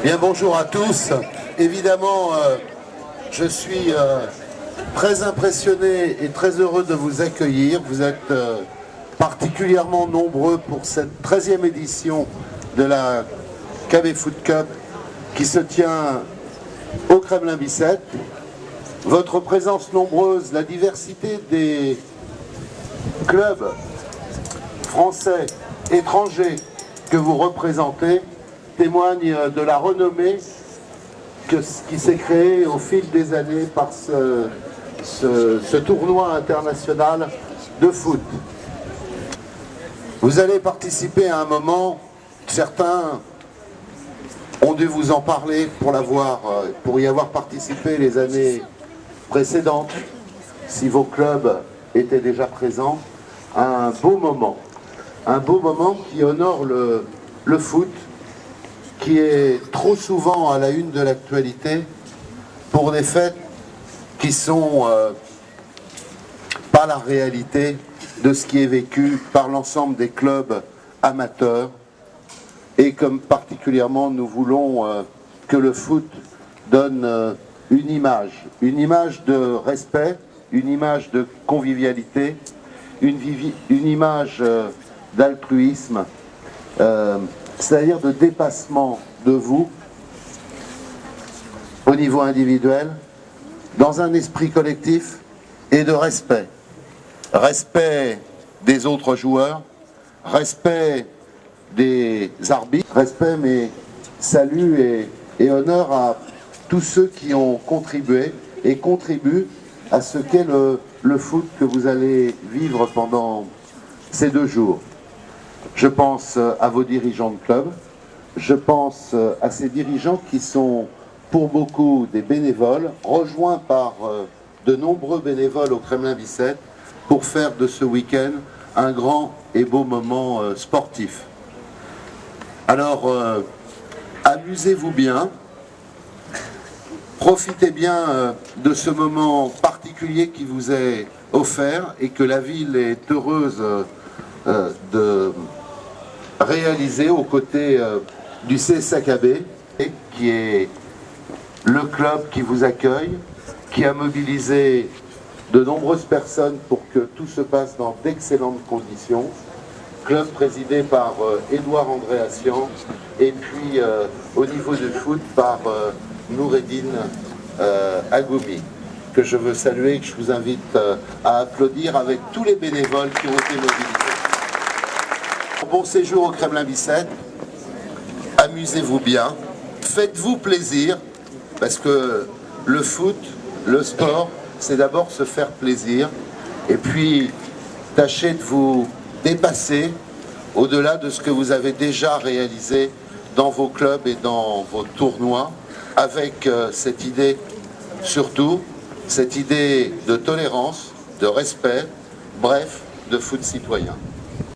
Bien, bonjour à tous. Évidemment, je suis très impressionné et très heureux de vous accueillir. Vous êtes particulièrement nombreux pour cette 13e édition de la KB Foot Cup qui se tient au Kremlin-Bicêtre. Votre présence nombreuse, la diversité des clubs français, étrangers que vous représentez témoigne de la renommée qui s'est créée au fil des années par ce tournoi international de foot. Vous allez participer à un moment, certains ont dû vous en parler pour y avoir participé les années précédentes, si vos clubs étaient déjà présents, à un beau moment qui honore le foot, qui est trop souvent à la une de l'actualité pour des faits qui sont pas la réalité de ce qui est vécu par l'ensemble des clubs amateurs. Et comme particulièrement nous voulons que le foot donne une image de respect, une image de convivialité, une image d'altruisme, c'est-à-dire de dépassement de vous au niveau individuel, dans un esprit collectif et de respect. Respect des autres joueurs, respect des arbitres, respect mais salut et honneur à tous ceux qui ont contribué et contribuent à ce qu'est le foot que vous allez vivre pendant ces 2 jours. Je pense à vos dirigeants de club, je pense à ces dirigeants qui sont pour beaucoup des bénévoles, rejoints par de nombreux bénévoles au Kremlin-Bicêtre pour faire de ce week-end un grand et beau moment sportif. Alors, amusez-vous bien, profitez bien de ce moment particulier qui vous est offert et que la ville est heureuse de réaliser aux côtés du CSAKB, qui est le club qui vous accueille, qui a mobilisé de nombreuses personnes pour que tout se passe dans d'excellentes conditions. Club présidé par Édouard Andréassian et puis au niveau du foot par Noureddine Agoumi, que je veux saluer et que je vous invite à applaudir avec tous les bénévoles qui ont été mobilisés. Bon séjour au Kremlin-Bicêtre, amusez-vous bien, faites-vous plaisir, parce que le foot, le sport, c'est d'abord se faire plaisir, et puis tâchez de vous dépasser au-delà de ce que vous avez déjà réalisé dans vos clubs et dans vos tournois, avec cette idée, surtout, cette idée de tolérance, de respect, bref, de foot citoyen.